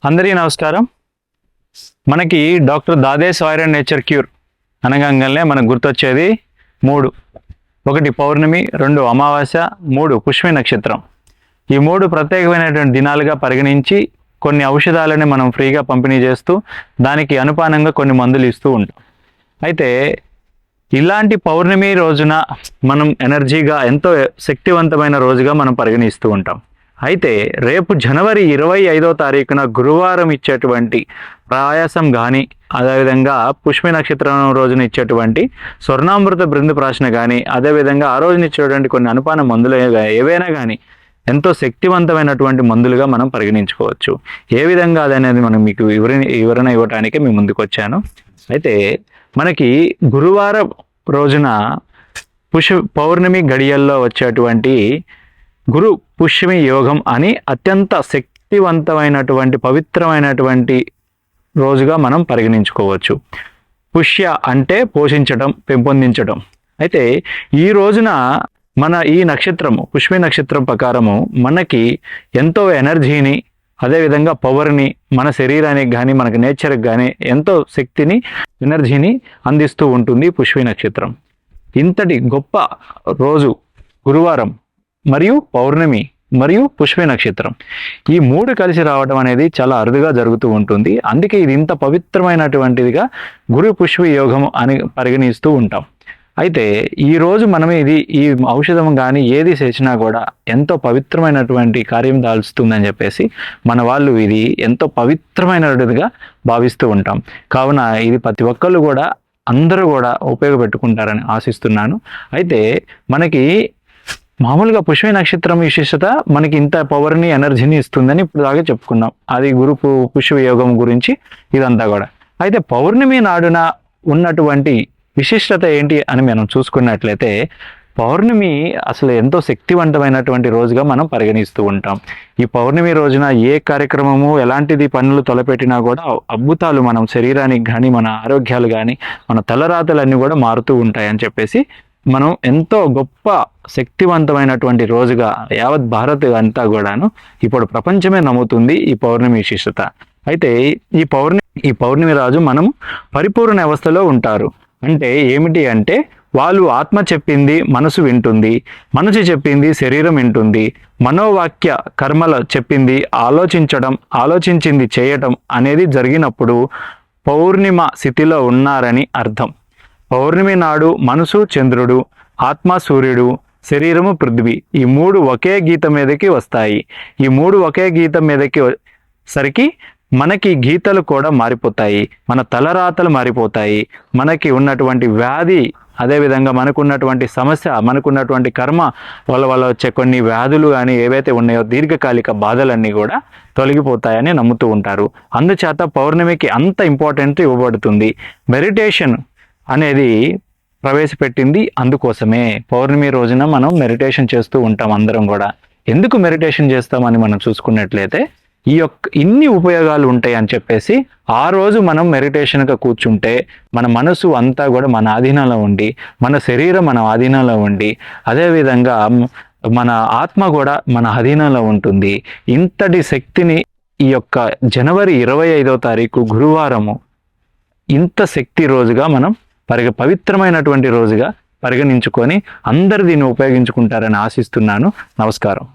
అందరికీ నమస్కారం. మనకి డాక్టర్ దాదేస్ ఆయుర్ అండ్ నేచర్ క్యూర్ అనగానే మనకు గుర్తొచ్చేది మూడు. ఒకటి పౌర్ణమి, రెండు అమావాస్య, మూడు పుష్మి నక్షత్రం. ఈ మూడు ప్రత్యేకమైనటువంటి దినాలుగా పరిగణించి కొన్ని ఔషధాలని మనం ఫ్రీగా పంపిణీ చేస్తూ దానికి అనుపానంగా కొన్ని మందులు ఇస్తూ ఉంటాం. అయితే ఇలాంటి పౌర్ణమి రోజున మనం ఎనర్జీగా ఎంతో శక్తివంతమైన రోజుగా మనం పరిగణిస్తూ ఉంటాం. అయితే రేపు జనవరి 25వ తారీఖున గురువారం ఇచ్చేటువంటి ప్రయాసం కానీ, అదేవిధంగా పుష్మి నక్షత్రం రోజున ఇచ్చేటువంటి స్వర్ణామృత బృందు ప్రాశన కానీ, అదేవిధంగా ఆ రోజున ఇచ్చేటువంటి కొన్ని అనుపాన మందులు ఏవైనా కానీ ఎంతో శక్తివంతమైనటువంటి మందులుగా మనం పరిగణించుకోవచ్చు. ఏ విధంగా అదనేది మనం మీకు వివరణ ఇవ్వడానికి మీ ముందుకు వచ్చాను. అయితే మనకి గురువారం రోజున పౌర్ణమి గడియల్లో వచ్చేటువంటి గురు పుష్మి యోగం అని అత్యంత శక్తివంతమైనటువంటి పవిత్రమైనటువంటి రోజుగా మనం పరిగణించుకోవచ్చు. పుష్య అంటే పోషించడం, పెంపొందించడం. అయితే ఈ రోజున మన ఈ నక్షత్రము పుష్మి నక్షత్రం ప్రకారము మనకి ఎంతో ఎనర్జీని, అదేవిధంగా పవర్ని మన శరీరానికి కానీ మనకి నేచర్కి కానీ ఎంతో శక్తిని, ఎనర్జీని అందిస్తూ ఉంటుంది పుష్మి నక్షత్రం. ఇంతటి గొప్ప రోజు గురువారం మరియు పౌర్ణమి మరియు పుష్మి నక్షత్రం, ఈ మూడు కలిసి రావడం అనేది చాలా అరుదుగా జరుగుతూ ఉంటుంది. అందుకే ఇది ఇంత పవిత్రమైనటువంటిదిగా గురు పుష్మి యోగం అని పరిగణిస్తూ ఉంటాం. అయితే ఈరోజు మనం ఈ ఔషధం కానీ ఏది చేసినా కూడా ఎంతో పవిత్రమైనటువంటి కార్యం దాల్చుతుందని చెప్పేసి మన వాళ్ళు ఇది ఎంతో పవిత్రమైనదిగా భావిస్తూ ఉంటాం. కావున ఇది ప్రతి ఒక్కళ్ళు కూడా అందరూ కూడా ఉపయోగపెట్టుకుంటారని ఆశిస్తున్నాను. అయితే మనకి మామూలుగా పుష్మి నక్షత్రం విశిష్టత మనకి ఇంత పవర్ని, ఎనర్జీని ఇస్తుందని ఇప్పుడు దాకా చెప్పుకున్నాం. అది గురు పుష్మి యోగం గురించి ఇదంతా కూడా. అయితే పౌర్ణమి నాడున ఉన్నటువంటి విశిష్టత ఏంటి అని మనం చూసుకున్నట్లయితే, పౌర్ణమి అసలు ఎంతో శక్తివంతమైనటువంటి రోజుగా మనం పరిగణిస్తూ ఉంటాం. ఈ పౌర్ణమి రోజున ఏ కార్యక్రమము, ఎలాంటిది పనులు తలపెట్టినా కూడా అద్భుతాలు మనం శరీరానికి కానీ, మన ఆరోగ్యాలు కానీ, మన తలరాతలన్నీ కూడా మారుతూ ఉంటాయని చెప్పేసి మనం ఎంతో గొప్ప శక్తివంతమైనటువంటి రోజుగా యావత్ భారత్ అంతా కూడాను ఇప్పుడు ప్రపంచమే నమ్ముతుంది ఈ పౌర్ణమి విశిష్టత. అయితే ఈ పౌర్ణమి రాజు మనం పరిపూర్ణ అవస్థలో ఉంటారు. అంటే ఏమిటి అంటే, వాళ్ళు ఆత్మ చెప్పింది మనసు వింటుంది, మనసు చెప్పింది శరీరం వింటుంది, మనోవాక్య కర్మల చెప్పింది ఆలోచించింది చేయటం అనేది జరిగినప్పుడు పౌర్ణిమ స్థితిలో ఉన్నారని అర్థం. పౌర్ణమి నాడు మనసు చంద్రుడు, ఆత్మ సూర్యుడు, శరీరము పృథ్వీ, ఈ మూడు ఒకే గీత మీదకి వస్తాయి. ఈ మూడు ఒకే గీత మీదకి సరికి మనకి గీతలు కూడా మారిపోతాయి, మన తలరాతలు మారిపోతాయి, మనకి ఉన్నటువంటి వ్యాధి, అదేవిధంగా మనకున్నటువంటి సమస్య, మనకున్నటువంటి కర్మ వల్ల వచ్చే కొన్ని వ్యాధులు కానీ ఏవైతే ఉన్నాయో దీర్ఘకాలిక బాధలన్నీ కూడా తొలగిపోతాయని నమ్ముతూ ఉంటారు. అందుచేత పౌర్ణమికి అంత ఇంపార్టెంట్ ఇవ్వబడుతుంది. మెడిటేషన్ అనేది ప్రవేశపెట్టింది అందుకోసమే. పౌర్ణమి రోజున మనం మెడిటేషన్ చేస్తూ ఉంటాం అందరం కూడా. ఎందుకు మెడిటేషన్ చేస్తామని మనం చూసుకున్నట్లయితే ఇన్ని ఉపయోగాలు ఉంటాయి అని చెప్పేసి ఆ రోజు మనం మెడిటేషన్గా కూర్చుంటే మన మనసు అంతా కూడా మన ఆధీనంలో ఉండి, మన శరీరం మన ఆధీనంలో ఉండి, అదేవిధంగా మన ఆత్మ కూడా మన అధీనంలో ఉంటుంది. ఇంతటి శక్తిని ఈ యొక్క జనవరి 25వ తారీఖు గురువారము ఇంత శక్తి రోజుగా మనం పవిత్రమైనటువంటి రోజుగా పరిగణించుకొని అందరు దీన్ని ఉపయోగించుకుంటారని ఆశిస్తున్నాను. నమస్కారం.